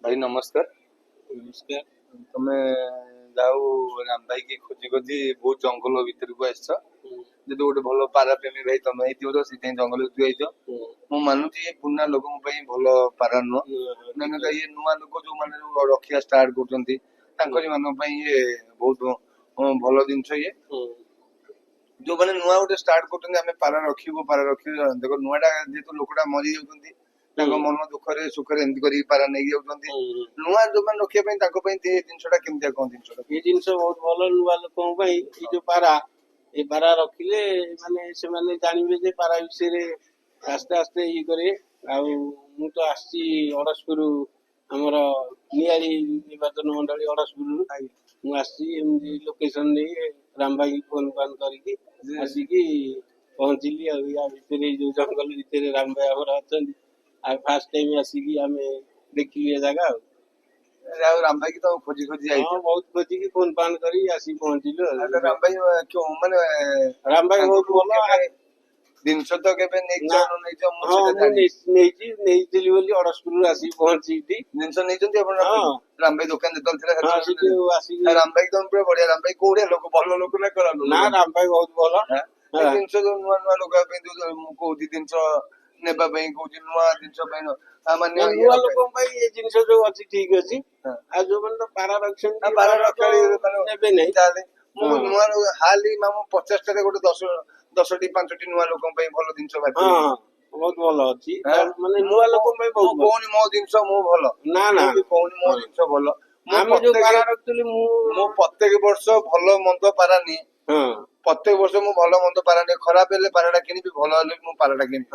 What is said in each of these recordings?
भाई नमस्कार। नमस्कार। तमे जाऊ राम भाई की खोजी खोजी बहुत जंगल भीतर को आस ଯଦି ଗୋଟେ ଭଲ ପାରା ପ୍ରେମୀ ଭାଇ ତମେ ହେଇଥିବ ତ ସେଥିପାଇଁ ଜଙ୍ଗଲ ଭିତରୁ ଯାଇଛ। ମୁଁ ମାନୁଛି ଏ ପୁରୁଣା ଲୋକଙ୍କ ପାଇଁ ଭଲ ପାରା ନୁହଁ, ମାନେ ଇଏ ନୂଆ ଲୋକ ଯୋଉମାନେ ରଖିବା ଷ୍ଟାର୍ଟ କରୁଛନ୍ତି ତାଙ୍କରି ମାନଙ୍କ ପାଇଁ ଇଏ ବହୁତ ଭଲ ଜିନିଷ। ଇଏ ଯୋଉମାନେ ନୂଆ ଗୋଟେ ଷ୍ଟାର୍ଟ କରୁଛନ୍ତି ଆମେ ପାରା ରଖିବୁ ଦେଖ ନୂଆଟା ଯେହେତୁ ଲୋକଟା ମରି ଯାଉଛନ୍ତି ତାଙ୍କ ମନ ଦୁଃଖରେ ସୁଖରେ ଏମିତି କରିକି ପାରା ନେଇକି ଯାଉଛନ୍ତି। ନୂଆ ଯୋଉମାନେ ରଖିବା ପାଇଁ ତାଙ୍କ ପାଇଁ ଏ ଜିନିଷଟା କେମିତିଆ କଣ ଜିନିଷଟା? ଏ ଜିନିଷ ବହୁତ ଭଲ ନୂଆ ଲୋକଙ୍କ ପାଇଁ। ଏଇ ଯୋଉ ପାରା, ଏ ପାରା ରଖିଲେ ମାନେ ସେମାନେ ଜାଣିବେ ଯେ ପାରା ବିଷୟରେ ଆସ୍ତେ ଆସ୍ତେ ଇଏ କରିବେ। ଆଉ ମୁଁ ତ ଆସିଛି ଅଡ଼ଶପୁର, ଆମର ନିଆଳି ନିର୍ବାଚନ ମଣ୍ଡଳୀ ଅଡ଼ଶପୁରରୁ ମୁଁ ଆସିଛି। ଏମିତି ଲୋକେସନ ନେଇ ରାମ ଭାଇ ଫୋନ ଫାନ କରିକି ଆସିକି ପହଞ୍ଚିଲି। ଆଉ ୟା ଭିତରେ ଏଇ ଯୋଉ ଜଙ୍ଗଲ ଭିତରେ ରାମ ଭାଇ ଆମର ଅଛନ୍ତି। ଆଉ ଫାର୍ଷ୍ଟ ଟାଇମ ଆସିକି ଆମେ ଦେଖିଲି ଏ ଜାଗା। ଆଉ ରାମ ଭାଇ କି ତ ଖୋଜି ଖୋଜି ଯାଇଛ? ହଁ, ବହୁତ ଖୋଜିକି ଫୋନ ଫାନ କରି ଆସିକି ପହଞ୍ଚିଲୁ। ରାମ ଭାଇ ମାନେ ରାମ ଭାଇ ବହୁତ ଭଲ ଜିନିଷ ତ କେବେ ନେଇଛ? ହଁ, ମୁଁ ନେଇଥିଲି ବୋଲି ଅଡ଼ଶପୁରରୁ ଆସିକି ପହଞ୍ଚିଛି। ଜିନିଷ ନେଇଛନ୍ତି ଆପଣ? ହଁ, ରାମ ଭାଇ ଦୋକାନ ଯେତେବେଳେ ଥିଲା ସେଠି ଆସିକି ରାମ ଭାଇ ତ ପୁରା ବଢିଆ। ରାମ ଭାଇ କୋଉଡିଆ ଲୋକ, ଭଲ ଲୋକ ନା ଖରାପ ଲୋକ? ନା, ରାମ ଭାଇ ବହୁତ ଭଲ। ଜିନିଷ ଯୋଉ ନୂଆ ନୂଆ ଲୋକ ପାଇଁ ମୁଁ କହୁଛି ଜିନିଷ ନେବା ପାଇଁ କହୁଛି, ନୂଆ ଜିନିଷ ପାଇଁ ନୂଆ ଲୋକଙ୍କ ପାଇଁ ଏ ଜିନିଷ ଯୋଉ ଅଛି ଠିକ ଅଛି। ଆଉ ଯୋଉମାନେ ତ ପାରା ରଖିଛନ୍ତି ନେବେ ନାହିଁ। ମୁଁ ନୂଆ ହାଲି ମାମୁ 50ଟାରେ ଗୋଟେ 10ଟି 5ଟି ନୂଆ ଲୋକଙ୍କ ପାଇଁ ଭଲ ଜିନିଷ ବାଛି ବହୁତ ଭଲ ଅଛି। ମାନେ ନୂଆ ଲୋକଙ୍କ ପାଇଁ ବହୁତ ଭଲ। କହୁନି ମୋ ଜିନିଷ ମୁଁ ଭଲ, ନା ନା, କହୁନି ମୋ ଜିନିଷ ଭଲ। ଆମେ ଯୋଉ ପାରା ରଖିଥିଲି ମୁଁ ପ୍ରତ୍ୟେକ ବର୍ଷ ଭଲ ମନ୍ଦ ପାରା ନିଏ। ପ୍ରତ୍ୟେକ ବର୍ଷ ମୁଁ ଭଲ ମନ୍ଦ ପାରା ନିଏ। ଖରାପ ହେଲେ ପାରାଟା କିଣିବି, ଭଲ ହେଲେ ମୁଁ ପାରାଟା କିଣିବି।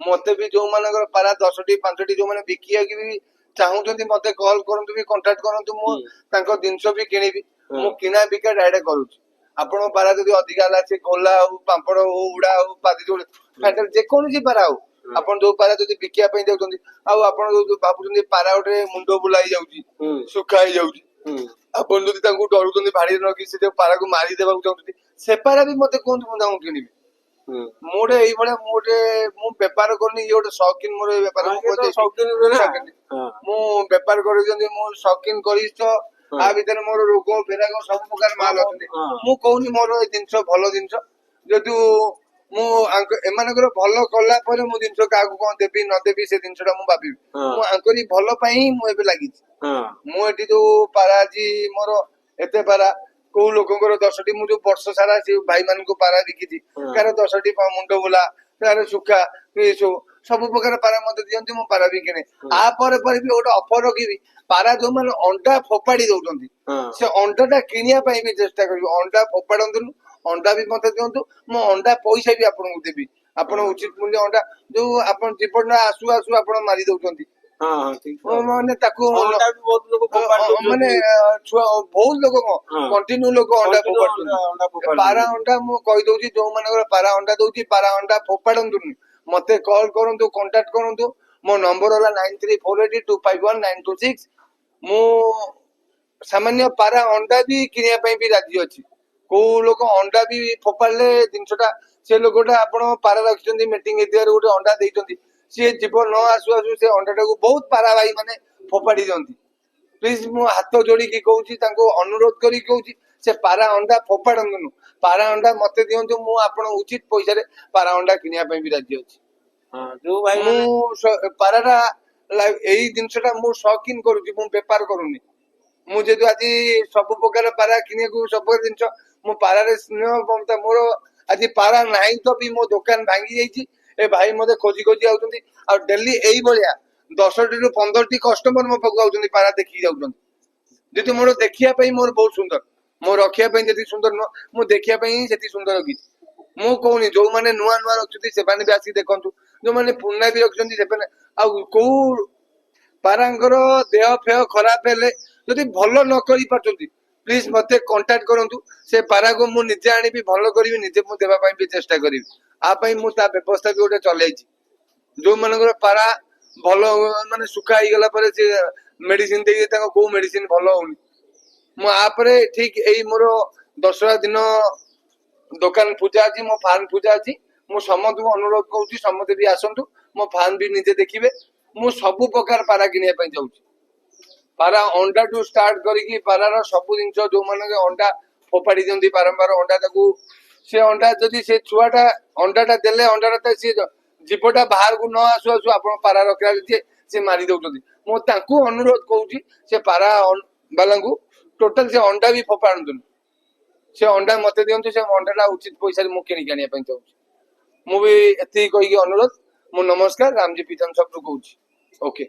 ମତେ ବି ଯୋଉମାନଙ୍କର ପାରା 10ଟି 5ଟି ଯୋଉମାନେ ବିକିବାକୁ ବି ଚାହୁଁଛନ୍ତି ମତେ କଲ୍ କରନ୍ତୁ, ବି କଣ୍ଟାକ୍ଟ କରନ୍ତୁ। ମୁଁ ତାଙ୍କ ଜିନିଷ ବି କିଣିବି। ମୁଁ କିଣା ବିକା ଡାଇରେକ୍ଟ କରୁଛି। ଆପଣଙ୍କ ପାରା ଯଦି ଅଧିକା ହେଲା, ସେ ଗୋଲା ହଉ, ପାମ୍ପଡ ହଉ, ଉଡା ହଉ, ପାଦି ଯେକୌଣସି ପାରା ହଉ, ଆପଣ ଯୋଉ ପାରା ଯଦି ବିକିବା ପାଇଁ ଯାଉଛନ୍ତି, ଆଉ ଆପଣ ଯୋଉ ଭାବୁଛନ୍ତି ପାରା ଗୋଟେ ମୁଣ୍ଡ ବୁଲା ହେଇଯାଉଛି, ଶୁଖା ହେଇଯାଉଛି, ଆପଣ ଯଦି ତାଙ୍କୁ ଡରୁଛନ୍ତି ଭାଡିରେ ରଖି ସେ ଯୋଉ ପାରାକୁ ମାରିଦେବାକୁ ଚାହୁଁଛନ୍ତି, ସେ ପାରା ବି ମତେ କୁହନ୍ତୁ, ମୁଁ ତାଙ୍କୁ କିଣିବି। ମୁଁ ଗୋଟେ ଏଇଭଳିଆ ମୁଁ ବେପାର କରୁନି, ଇଏ ଗୋଟେ ସୌକିନ ମୋର ଏ ବେପାର। ମୁଁ ବେପାର କରୁଛନ୍ତି, ମୁଁ ସୌକିନ କରିଛି ତ ଆ ଭିତରେ ମୋର ରୋଗ ଫେରାଗ ସବୁ ପ୍ରକାର ମାଲ ଅଛନ୍ତି। ମୁଁ କହୁନି ମୋର ଏ ଜିନିଷ ଭଲ ଜିନିଷ, ଯଦି ମୁଁ ଏମାନଙ୍କର ଭଲ କଲା ପରେ ମୁଁ ଜିନିଷ କାହାକୁ କଣ ଦେବି ନ ଦେବି ସେ ଜିନିଷଟା ମୁଁ ଭାବିବି। ମୁଁ ଆଙ୍କରି ଭଲ ପାଇଁ ହିଁ ମୁଁ ଏବେ ଲାଗିଛି। ମୁଁ ଏଠି ଯୋଉ ପାରା ଆଜି ମୋର ଏତେ ପାରା, କୋଉ ଲୋକଙ୍କର 10ଟି, ମୁଁ ଯୋଉ ବର୍ଷ ସାରା ସେ ଭାଇ ମାନଙ୍କୁ ପାରା ବିକିଛି, କାହାର 10ଟି ମୁଣ୍ଡ ବୁଲା, କାହାର ଶୁଖା, ସବୁ ପ୍ରକାର ପାରା ମତେ ଦିଅନ୍ତି, ମୁଁ ପାରା ବି କିଣେ। ଆ ପରେ ପରେ ବି ଗୋଟେ ଅଫର ରଖିବି, ପାରା ଯୋଉମାନେ ଅଣ୍ଡା ଫୋପାଡି ଦଉଛନ୍ତି ସେ ଅଣ୍ଡା ଟା କିଣିବା ପାଇଁ ବି ଚେଷ୍ଟା କରିବି। ଅଣ୍ଡା ଫୋପାଡନ୍ତୁନି, ଅଣ୍ଡା ବି ମତେ ଦିଅନ୍ତୁ, ମୁଁ ଅଣ୍ଡା ପଇସା ବି ଆପଣଙ୍କୁ ଦେବି। ଆପଣ ଉଚିତ ମୂଲ୍ୟ ଅଣ୍ଡା, ଯୋଉ ଆପଣ ଜୀବନଟା ଆସୁ ଆସୁ ଆପଣ ମାରି ଦଉଛନ୍ତି, ମାନେ ତାକୁ ମାନେ ଛୁଆ ବହୁତ ଲୋକ କଣ୍ଟିନ୍ୟୁ ଲୋକ ଅଣ୍ଡା ଫୋପାଡୁଛନ୍ତି। ପାରା ଅଣ୍ଡା ମୁଁ କହିଦଉଛି, ଯୋଉମାନଙ୍କର ପାରା ଅଣ୍ଡା ଦଉଛି, ପାରା ଅଣ୍ଡା ଫୋପାଡନ୍ତୁନି, ମତେ କଲ୍ କରନ୍ତୁ, କଣ୍ଟାକ୍ଟ କରନ୍ତୁ। ମୋ ନମ୍ବର ହେଲା 9348251926। ମୁଁ ସାମାନ୍ୟ ପାରା ଅଣ୍ଡା ବି କିଣିବା ପାଇଁ ବି ରାଜି ଅଛି। କୋଉ ଲୋକ ଅଣ୍ଡା ବି ଫୋପାଡିଲେ ଜିନିଷଟା, ସେ ଲୋକଟା ଆପଣ ପାରା ରଖିଛନ୍ତି, ମିଟିଂ ଏରିଆରେ ଗୋଟେ ଅଣ୍ଡା ଦେଇଛନ୍ତି, ସିଏ ଯିବ ନ ଆସୁ ଆସୁ ସେ ଅଣ୍ଡାଟାକୁ ବହୁତ ପାରା ଭାଇ ମାନେ ଫୋପାଡି ଦିଅନ୍ତି। ପ୍ଲିଜ ମୁଁ ହାତ ଯୋଡିକି କହୁଛି, ତାଙ୍କୁ ଅନୁରୋଧ କରିକି କହୁଛି, ସେ ପାରା ଅଣ୍ଡା ଫୋପାଡନ୍ତୁନି, ପାରା ଅଣ୍ଡା ମତେ ଦିଅନ୍ତୁ। ମୁଁ ଆପଣ ଉଚିତ ପଇସାରେ ପାରା ଅଣ୍ଡା କିଣିବା ପାଇଁ ବି ରାଜି ଅଛି। ମୁଁ ପାରାଟା ଏଇ ଜିନିଷଟା ମୁଁ ସୌକିନ କରୁଛି, ମୁଁ ବେପାର କରୁନି। ମୁଁ ଯେହେତୁ ଆଜି ସବୁ ପ୍ରକାର ପାରା କିଣିବାକୁ ସବୁ ଜିନିଷ, ମୁଁ ପାରାରେ ସ୍ନେହ ମମତା, ମୋର ଆଜି ପାରା ନାହିଁ ତ ବି ମୋ ଦୋକାନ ଭାଙ୍ଗି ଯାଇଛି। ଏ ଭାଇ ମତେ ଖୋଜି ଖୋଜି ଆଉଛନ୍ତି, ଆଉ ଡେଲି ଏଇଭଳିଆ 10ଟି ରୁ 15ଟି କଷ୍ଟମର ମୋ ପାଖକୁ ଆଉଛନ୍ତି, ପାରା ଦେଖିକି ଯାଉଛନ୍ତି। ଯଦି ମୋର ଦେଖିବା ପାଇଁ ମୋର ବହୁତ ସୁନ୍ଦର, ମୋ ରଖିବା ପାଇଁ ଯେତିକି ସୁନ୍ଦର ନୁହଁ, ମୁଁ ଦେଖିବା ପାଇଁ ହିଁ ସେତିକି ସୁନ୍ଦର ରଖିଛି। ମୁଁ କହୁନି, ଯୋଉମାନେ ନୂଆ ନୂଆ ରଖୁଛନ୍ତି ସେମାନେ ବି ଆସିକି ଦେଖନ୍ତୁ, ଯୋଉମାନେ ପୁରୁଣା ବି ରଖୁଛନ୍ତି ସେମାନେ। ଆଉ କୋଉ ପାରାଙ୍କର ଦେହ ଫେହ ଖରାପ ହେଲେ ଯଦି ଭଲ ନ କରି ପାରୁଛନ୍ତି, ପ୍ଲିଜ ମତେ କଣ୍ଟାକ୍ଟ କରନ୍ତୁ। ସେ ପାରାକୁ ମୁଁ ନିଜେ ଆଣିବି, ଭଲ କରିବି, ନିଜେ ମୁଁ ଦେବା ପାଇଁ ବି ଚେଷ୍ଟା କରିବି। ଆ ପାଇଁ ମୁଁ ତା ବ୍ୟବସ୍ଥା ବି ଗୋଟେ ଚଲେଇଛି। ଯୋଉମାନଙ୍କର ପାରା ଭଲ ମାନେ ଶୁଖା ହେଇଗଲା ପରେ ସେ ମେଡିସିନ ଦେଇକି, ତାଙ୍କ କୋଉ ମେଡିସିନ ଭଲ ହଉନି, ମୁଁ ଆପରେ ଠିକ ଏଇ ମୋର ଦଶହରା ଦିନ ଦୋକାନ ପୂଜା ଅଛି, ମୋ ଫାର୍ମ ପୂଜା ଅଛି। ମୁଁ ସମସ୍ତଙ୍କୁ ଅନୁରୋଧ କରୁଛି, ସମସ୍ତେ ବି ଆସନ୍ତୁ, ମୋ ଫାର୍ମ ବି ନିଜେ ଦେଖିବେ। ମୁଁ ସବୁ ପ୍ରକାର ପାରା କିଣିବା ପାଇଁ ଚାହୁଁଛି। ପାରା ଅଣ୍ଡା ଠୁ ଷ୍ଟାର୍ଟ କରିକି ପାରାର ସବୁ ଜିନିଷ ଯୋଉମାନେ ଅଣ୍ଡା ଫୋପାଡି ଦିଅନ୍ତି ବାରମ୍ବାର ଅଣ୍ଡା ତାକୁ ସେ ଅଣ୍ଡା ଯଦି ସେ ଛୁଆଟା ଅଣ୍ଡାଟା ଦେଲେ ଅଣ୍ଡାଟା ତ ସେ ଜୀବଟା ବାହାରକୁ ନ ଆସୁ ଆସୁ ଆପଣ ପାରା ରଖିଲା ଯେ ସେ ମାରି ଦଉଛନ୍ତି। ମୁଁ ତାଙ୍କୁ ଅନୁରୋଧ କରୁଛି ସେ ପାରା ବାଲାଙ୍କୁ ଟୋଟାଲ ସେ ଅଣ୍ଡା ବି ଫୋପାଡ଼ନ୍ତୁନି। ସେ ଅଣ୍ଡା ମତେ ଦିଅନ୍ତୁ, ସେ ଅଣ୍ଡାଟା ଉଚିତ ପଇସାରେ ମୁଁ କିଣିକି ଆଣିବା ପାଇଁ ଚାହୁଁଛି। ମୁଁ ବି ଏତିକି କହିକି ଅନୁରୋଧ। ମୁଁ ନମସ୍କାର, ରାମଜୀ ପିଜନ ସପରୁ କହୁଛି। ଓକେ।